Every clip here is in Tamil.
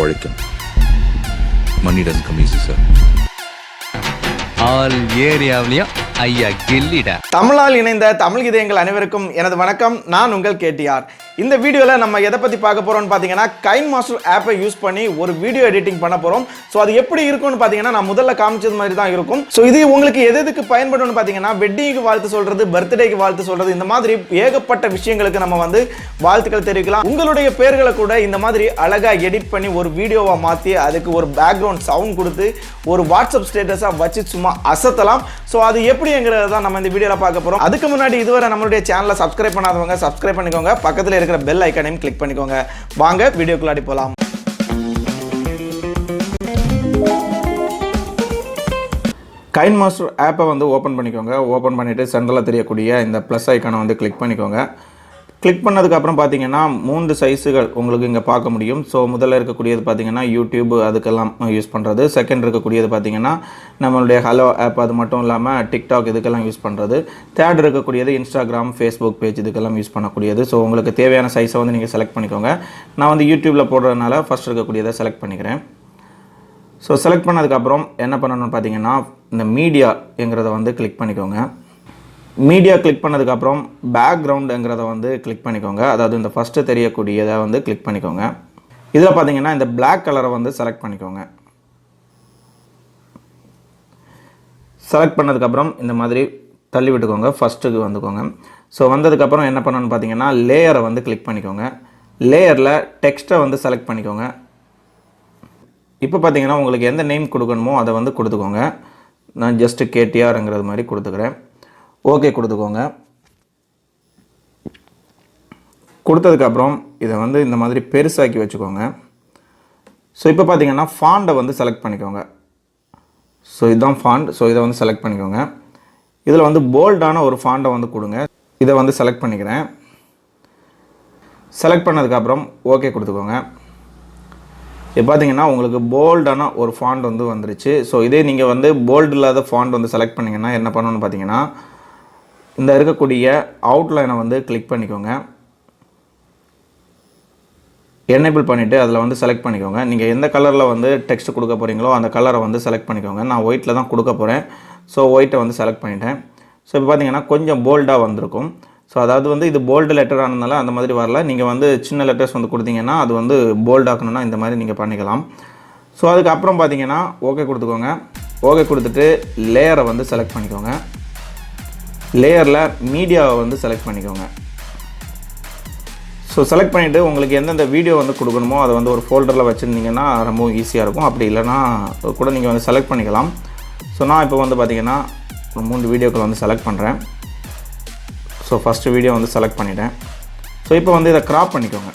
உழைக்கணும். Money doesn't come easy, sir. All ஏரியாவிலையும் ஐயா கில்லிடா. தமிழால் இணைந்த தமிழ் இதயங்கள் அனைவருக்கும் எனது வணக்கம். நான் உங்கள் கேடிஆர். இந்த வீடியோவில் நம்ம எதை பற்றி பார்க்க போகிறோம்னு பார்த்தீங்கன்னா KineMaster ஆப்பை யூஸ் பண்ணி ஒரு வீடியோ எடிட்டிங் பண்ண போகிறோம். ஸோ அது எப்படி இருக்கும்னு பார்த்தீங்கன்னா நான் முதல்ல காமிச்சது மாதிரி தான் இருக்கும். ஸோ இது உங்களுக்கு எதுக்கு பயன்படும்னு பார்த்தீங்கன்னா வெட்டிங்க்கு வாழ்த்து சொல்கிறது, பர்த்டேக்கு வாழ்த்து சொல்கிறது, இந்த மாதிரி ஏகப்பட்ட விஷயங்களுக்கு நம்ம வந்து வாழ்த்துக்கள் தெரிவிக்கலாம். உங்களுடைய பேர்களை கூட இந்த மாதிரி அழகாக எடிட் பண்ணி ஒரு வீடியோவை மாற்றி அதுக்கு ஒரு பேக்ரவுண்ட் சவுண்ட் கொடுத்து ஒரு வாட்ஸ்அப் ஸ்டேட்டஸாக வச்சு சும்மா அசத்தலாம். ஸோ அது எப்படிங்கிறத தான் நம்ம இந்த வீடியோவில் பார்க்க போகிறோம். அதுக்கு முன்னாடி இதுவரை நம்மளுடைய சேனலை சப்ஸ்கிரைப் பண்ணாதவங்க சப்ஸ்கிரைப் பண்ணிக்கோங்க. பக்கத்தில் இருக்கிற பெல் ஐக்கானையும் கிளிக் பண்ணிக்கோங்க. வாங்க வீடியோக்குள்ளாடி போகலாம். KineMaster ஆப்பை வந்து ஓப்பன் பண்ணிக்கோங்க. ஓப்பன் பண்ணிவிட்டு சென்டரில் தெரியக்கூடிய இந்த ப்ளஸ் ஐக்கானை வந்து கிளிக் பண்ணிக்கோங்க. கிளிக் பண்ணதுக்கப்புறம் பார்த்தீங்கன்னா 3 சைஸுகள் உங்களுக்கு இங்கே பார்க்க முடியும். ஸோ முதல்ல இருக்கக்கூடியது பார்த்தீங்கன்னா யூடியூப் அதுக்கெல்லாம் யூஸ் பண்ணுறது. செகண்ட் இருக்கக்கூடியது பார்த்தீங்கன்னா நம்மளுடைய ஹலோ ஆப், அது மட்டும் இல்லாமல் டிக்டாக் இதுக்கெல்லாம் யூஸ் பண்ணுறது. தேர்ட் இருக்கக்கூடியது இன்ஸ்டாகிராம், ஃபேஸ்புக் பேஜ் இதுக்கெல்லாம் யூஸ் பண்ணக்கூடியது. ஸோ உங்களுக்கு தேவையான சைஸை வந்து நீங்கள் செலக்ட் பண்ணிக்கோங்க. நான் வந்து யூடியூப்பில் போடுறதுனால ஃபஸ்ட் இருக்கக்கூடியதை செலக்ட் பண்ணிக்கிறேன். ஸோ செலக்ட் பண்ணதுக்கப்புறம் என்ன பண்ணணும்னு பார்த்தீங்கன்னா இந்த மீடியாங்கிறத வந்து கிளிக் பண்ணிக்கோங்க. மீடியா கிளிக் பண்ணதுக்கப்புறம் பேக்ரவுண்டுங்கிறத வந்து கிளிக் பண்ணிக்கோங்க. அதாவது இந்த ஃபஸ்ட்டு தெரியக்கூடியதை வந்து கிளிக் பண்ணிக்கோங்க. இதில் பார்த்தீங்கன்னா இந்த பிளாக் கலரை வந்து செலக்ட் பண்ணிக்கோங்க. செலக்ட் பண்ணதுக்கப்புறம் இந்த மாதிரி தள்ளி விட்டுக்கோங்க. ஃபஸ்ட்டுக்கு வந்துக்கோங்க. ஸோ வந்ததுக்கப்புறம் என்ன பண்ணணும்னு பார்த்தீங்கன்னா லேயரை வந்து கிளிக் பண்ணிக்கோங்க. லேயரில் டெக்ஸ்ட்டை வந்து செலக்ட் பண்ணிக்கோங்க. இப்போ பார்த்தீங்கன்னா உங்களுக்கு எந்த நேம் கொடுக்கணுமோ அதை வந்து கொடுத்துக்கோங்க. நான் ஜஸ்ட்டு கேடிஆர்ங்கிறது மாதிரி கொடுத்துக்கிறேன். ஓகே கொடுத்துக்கோங்க. கொடுத்ததுக்கப்புறம் இதை வந்து இந்த மாதிரி பெருசாக்கி வச்சுக்கோங்க. ஸோ இப்போ பார்த்தீங்கன்னா ஃபாண்டை வந்து செலக்ட் பண்ணிக்கோங்க. ஸோ இதுதான் ஃபாண்ட். ஸோ இதை வந்து செலக்ட் பண்ணிக்கோங்க. இதில் வந்து போல்டான ஒரு ஃபாண்டை வந்து கொடுங்க. இதை வந்து செலக்ட் பண்ணிக்கிறேன். செலக்ட் பண்ணதுக்கப்புறம் ஓகே கொடுத்துக்கோங்க. இப்போ பார்த்தீங்கன்னா உங்களுக்கு போல்டான ஒரு ஃபாண்ட் வந்து வந்துருச்சு. ஸோ இதே நீங்கள் வந்து போல்டு இல்லாத ஃபாண்ட் வந்து செலக்ட் பண்ணிங்கன்னா என்ன பண்ணணும்னு பார்த்தீங்கன்னா இந்த இருக்கக்கூடிய அவுட்லைனை வந்து கிளிக் பண்ணிக்கோங்க. எனேபிள் பண்ணிவிட்டு அதில் வந்து செலக்ட் பண்ணிக்கோங்க. நீங்கள் எந்த கலரில் வந்து டெக்ஸ்ட் கொடுக்க போகிறீங்களோ அந்த கலரை வந்து செலக்ட் பண்ணிக்கோங்க. நான் ஒயிட்டில் தான் கொடுக்க போகிறேன். ஸோ ஒயிட்டை வந்து செலக்ட் பண்ணிட்டேன். ஸோ இப்போ பார்த்தீங்கன்னா கொஞ்சம் போல்டாக வந்திருக்கும். ஸோ அதாவது வந்து இது போல்டு லெட்டர் ஆனதுனால அந்த மாதிரி வரல. நீங்கள் வந்து சின்ன லெட்டர்ஸ் வந்து கொடுத்தீங்கன்னா அது வந்து போல்டாக்கணுன்னா இந்த மாதிரி நீங்கள் பண்ணிக்கலாம். ஸோ அதுக்கப்புறம் பார்த்தீங்கன்னா ஓகே கொடுத்துக்கோங்க. ஓகே கொடுத்துட்டு லேயரை வந்து செலக்ட் பண்ணிக்கோங்க. லேயரில் மீடியாவை வந்து செலக்ட் பண்ணிக்கோங்க. ஸோ செலக்ட் பண்ணிவிட்டு உங்களுக்கு எந்தெந்த வீடியோ வந்து கொடுக்கணுமோ அதை வந்து ஒரு ஃபோல்டரில் வச்சுருந்தீங்கன்னா ரொம்பவும் ஈஸியாக இருக்கும். அப்படி இல்லைனா கூட நீங்கள் வந்து செலக்ட் பண்ணிக்கலாம். ஸோ நான் இப்போ வந்து பார்த்திங்கன்னா ஒரு 3 வீடியோக்கள் வந்து செலக்ட் பண்ணுறேன். ஸோ ஃபஸ்ட்டு வீடியோ வந்து செலக்ட் பண்ணிட்டேன். ஸோ இப்போ வந்து இதை க்ராப் பண்ணிக்கோங்க.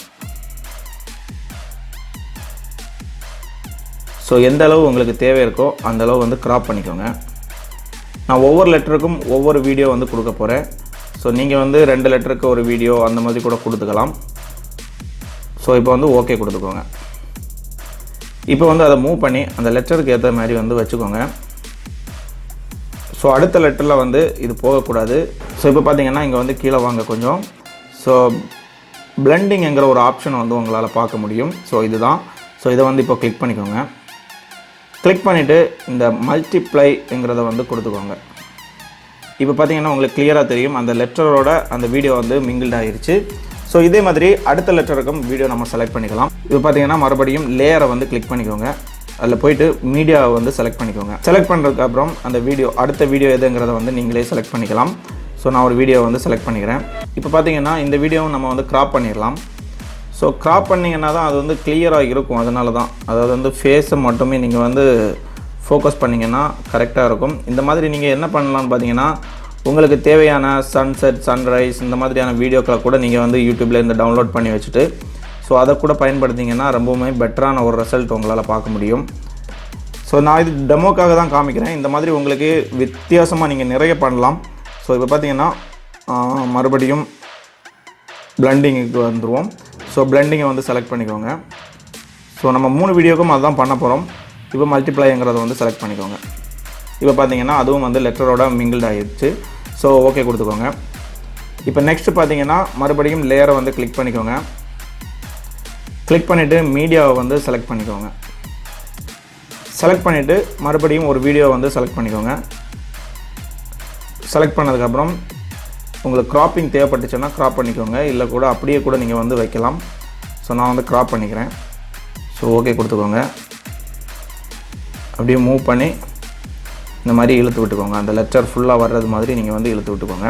ஸோ எந்த அளவு உங்களுக்கு தேவை இருக்கோ அந்த அளவு வந்து க்ராப் பண்ணிக்கோங்க. நான் ஒவ்வொரு லெட்டருக்கும் ஒவ்வொரு வீடியோ வந்து கொடுக்க போகிறேன். ஸோ நீங்கள் வந்து 2 லெட்டருக்கு ஒரு வீடியோ அந்த மாதிரி கூட கொடுத்துக்கலாம். ஸோ இப்போ வந்து ஓகே கொடுத்துக்கோங்க. இப்போ வந்து அதை மூவ் பண்ணி அந்த லெட்டருக்கு ஏற்ற மாதிரி வந்து வச்சுக்கோங்க. ஸோ அடுத்த லெட்டரில் வந்து இது போகக்கூடாது. ஸோ இப்போ பார்த்தீங்கன்னா இங்கே வந்து கீழே வாங்க கொஞ்சம். ஸோ பிளெண்டிங்ங்கிற ஒரு ஆப்ஷன் வந்து உங்களால் பார்க்க முடியும். ஸோ இதுதான். ஸோ இதை வந்து இப்போ கிளிக் பண்ணிக்கோங்க. கிளிக் பண்ணிவிட்டு இந்த மல்டிப்ளைங்கிறத வந்து கொடுத்துக்கோங்க. இப்போ பார்த்தீங்கன்னா உங்களுக்கு கிளியராக தெரியும் அந்த லெட்டரோட அந்த வீடியோ வந்து மிங்கிள்ட் ஆகிருச்சு. ஸோ இதே மாதிரி அடுத்த லெட்டருக்கும் வீடியோ நம்ம செலக்ட் பண்ணிக்கலாம். இப்போ பார்த்தீங்கன்னா மறுபடியும் லேயரை வந்து கிளிக் பண்ணிக்கோங்க. அதில் போய்ட்டு மீடியாவை வந்து செலக்ட் பண்ணிக்கோங்க. செலக்ட் பண்ணுறதுக்கப்புறம் அந்த வீடியோ அடுத்த வீடியோ எதுங்கிறத வந்து நீங்களே செலக்ட் பண்ணிக்கலாம். ஸோ நான் ஒரு வீடியோவை வந்து செலக்ட் பண்ணிக்கிறேன். இப்போ பார்த்தீங்கன்னா இந்த வீடியோவும் நம்ம வந்து க்ராப் பண்ணிடலாம். ஸோ க்ராப் பண்ணிங்கன்னா தான் அது வந்து கிளியராக இருக்கும். அதனால தான் அதாவது வந்து ஃபேஸை மட்டுமே நீங்கள் வந்து ஃபோக்கஸ் பண்ணிங்கன்னா கரெக்டாக இருக்கும். இந்த மாதிரி நீங்கள் என்ன பண்ணலாம்னு பார்த்தீங்கன்னா உங்களுக்கு தேவையான சன்செட், சன்ரைஸ் இந்த மாதிரியான வீடியோக்களை கூட நீங்கள் வந்து யூடியூப்பில் இருந்து டவுன்லோட் பண்ணி வச்சுட்டு ஸோ அதை கூட பயன்படுத்திங்கன்னா ரொம்பவுமே பெட்டரான ஒரு ரிசல்ட் உங்களால் பார்க்க முடியும். ஸோ நான் இது டெமோக்காக தான் காமிக்கிறேன். இந்த மாதிரி உங்களுக்கு வித்தியாசமாக நீங்கள் நிறைய பண்ணலாம். ஸோ இப்போ பார்த்தீங்கன்னா மறுபடியும் பிளெண்டிங்குக்கு வந்துடுவோம். ஸோ பிளெண்டிங்கை வந்து செலக்ட் பண்ணிக்கோங்க. ஸோ நம்ம 3 வீடியோக்கும் அதுதான் பண்ண போகிறோம். இப்போ மல்டிப்ளைங்கிறத வந்து செலக்ட் பண்ணிக்கோங்க. இப்போ பார்த்தீங்கன்னா அதுவும் வந்து லெட்டரோட மிங்கிள்ட் ஆகிடுச்சு. ஸோ ஓகே கொடுத்துக்கோங்க. இப்போ நெக்ஸ்ட் பார்த்தீங்கன்னா மறுபடியும் லேயரை வந்து கிளிக் பண்ணிக்கோங்க. கிளிக் பண்ணிவிட்டு மீடியாவை வந்து செலக்ட் பண்ணிக்கோங்க. செலக்ட் பண்ணிவிட்டு மறுபடியும் ஒரு வீடியோ வந்து செலக்ட் பண்ணிக்கோங்க. செலக்ட் பண்ணதுக்கப்புறம் உங்களுக்கு க்ராப்பிங் தேவைப்பட்டுச்சுன்னா க்ராப் பண்ணிக்கோங்க, இல்லை கூட அப்படியே கூட நீங்கள் வந்து வைக்கலாம். ஸோ நான் வந்து க்ராப் பண்ணிக்கிறேன். ஸோ ஓகே கொடுத்துக்கோங்க. அப்படியே மூவ் பண்ணி இந்த மாதிரி இழுத்து விட்டுக்கோங்க. அந்த லெட்டர் ஃபுல்லாக வர்றது மாதிரி நீங்கள் வந்து இழுத்து விட்டுக்கோங்க.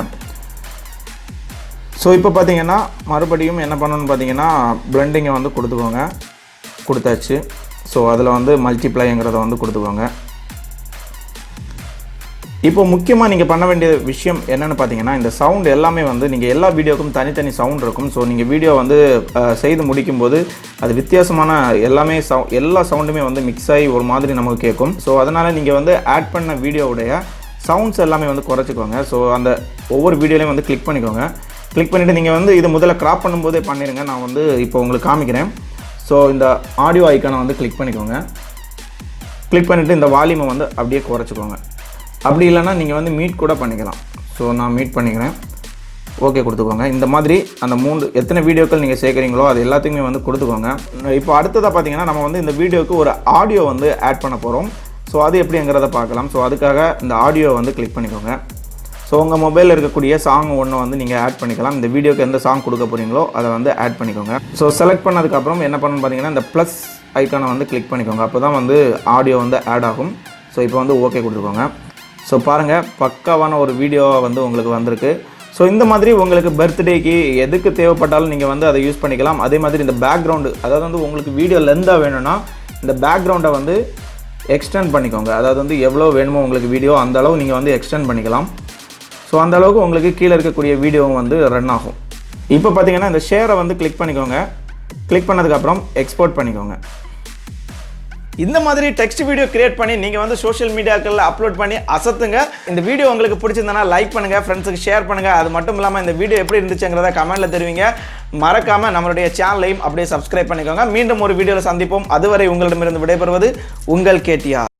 ஸோ இப்போ பார்த்தீங்கன்னா மறுபடியும் என்ன பண்ணணும்னு பார்த்தீங்கன்னா பிளெண்டிங்கை வந்து கொடுத்துக்கோங்க. கொடுத்தாச்சு. ஸோ அதில் வந்து மல்டிப்ளைங்கிறத வந்து கொடுத்துக்கோங்க. இப்போ முக்கியமாக நீங்கள் பண்ண வேண்டிய விஷயம் என்னென்னு பார்த்தீங்கன்னா இந்த சவுண்ட் எல்லாமே வந்து நீங்கள் எல்லா வீடியோக்கும் தனித்தனி சவுண்ட் இருக்கும். ஸோ நீங்கள் வீடியோ வந்து செய்து முடிக்கும்போது அது வித்தியாசமான எல்லா சவுண்டுமே வந்து மிக்ஸ் ஆகி ஒரு மாதிரி நமக்கு கேட்கும். ஸோ அதனால் நீங்கள் வந்து ஆட் பண்ண வீடியோவுடைய சவுண்ட்ஸ் எல்லாமே வந்து குறைச்சிக்கோங்க. ஸோ அந்த ஒவ்வொரு வீடியோலையும் வந்து கிளிக் பண்ணிக்கோங்க. கிளிக் பண்ணிவிட்டு நீங்கள் வந்து இது முதல்ல க்ராப் பண்ணும்போதே பண்ணிடுங்க. நான் வந்து இப்போ உங்களுக்கு காமிக்கிறேன். ஸோ இந்த ஆடியோ ஐக்கானை வந்து கிளிக் பண்ணிக்கோங்க. கிளிக் பண்ணிவிட்டு இந்த வால்யூமை வந்து அப்படியே குறைச்சிக்கோங்க. அப்படி இல்லைன்னா நீங்கள் வந்து மீட் கூட பண்ணிக்கலாம். ஸோ நான் மீட் பண்ணிக்கிறேன். ஓகே கொடுத்துக்கோங்க. இந்த மாதிரி அந்த 3 எத்தனை வீடியோக்கள் நீங்கள் சேர்க்குறீங்களோ அது எல்லாத்துக்குமே வந்து கொடுத்துக்கோங்க. இப்போ அடுத்ததாக பார்த்தீங்கன்னா நம்ம வந்து இந்த வீடியோவுக்கு ஒரு ஆடியோ வந்து ஆட் பண்ண போகிறோம். ஸோ அது எப்படிங்கிறத பார்க்கலாம். ஸோ அதுக்காக இந்த ஆடியோ வந்து கிளிக் பண்ணிக்கோங்க. ஸோ உங்கள் மொபைலில் இருக்கக்கூடிய சாங் ஒன்று வந்து நீங்கள் ஆட் பண்ணிக்கலாம். இந்த வீடியோக்கு எந்த சாங் கொடுக்க போகிறீங்களோ அதை வந்து ஆட் பண்ணிக்கோங்க. ஸோ செலக்ட் பண்ணதுக்கப்புறம் என்ன பண்ணணும்னு பார்த்தீங்கன்னா இந்த ப்ளஸ் ஐக்கானை வந்து கிளிக் பண்ணிக்கோங்க. அப்போ தான் வந்து ஆடியோ வந்து ஆட் ஆகும். ஸோ இப்போ வந்து ஓகே கொடுத்துக்கோங்க. ஸோ பாருங்கள் பக்காவான ஒரு வீடியோவாக வந்து உங்களுக்கு வந்திருக்கு. ஸோ இந்த மாதிரி உங்களுக்கு பர்த்டேக்கு எதுக்கு தேவைப்பட்டாலும் நீங்கள் வந்து அதை யூஸ் பண்ணிக்கலாம். அதே மாதிரி இந்த பேக்ரவுண்டு, அதாவது வந்து உங்களுக்கு வீடியோ லென்த்தாக வேணும்னா இந்த பேக்ரவுண்டை வந்து எக்ஸ்டெண்ட் பண்ணிக்கோங்க. அதாவது வந்து எவ்வளோ வேணுமோ உங்களுக்கு வீடியோ அந்த அளவு நீங்கள் வந்து எக்ஸ்டெண்ட் பண்ணிக்கலாம். ஸோ அந்த அளவுக்கு உங்களுக்கு கீழே இருக்கக்கூடிய வீடியோவும் வந்து ரன் ஆகும். இப்போ பார்த்தீங்கன்னா இந்த ஷேரை வந்து கிளிக் பண்ணிக்கோங்க. கிளிக் பண்ணதுக்கப்புறம் எக்ஸ்போர்ட் பண்ணிக்கோங்க. இந்த மாதிரி டெக்ஸ்ட் வீடியோ கிரியேட் பண்ணி நீங்கள் வந்து சோஷியல் மீடியாக்களில் அப்லோட் பண்ணி அசத்துங்க. இந்த வீடியோ உங்களுக்கு பிடிச்சிருந்தனா லைக் பண்ணுங்கள், ஃப்ரெண்ட்ஸுக்கு ஷேர் பண்ணுங்கள். அது மட்டும் இல்லாமல் இந்த வீடியோ எப்படி இருந்துச்சுங்கிறத கமெண்ட்டில் தெரிவிங்க. மறக்காமல் நம்மளுடைய சேனலையும் அப்படியே சப்ஸ்கிரைப் பண்ணிக்கோங்க. மீண்டும் ஒரு வீடியோவில் சந்திப்போம். அதுவரை உங்களிடமிருந்து விடைபெறுவது உங்கள் கேடிஆர்.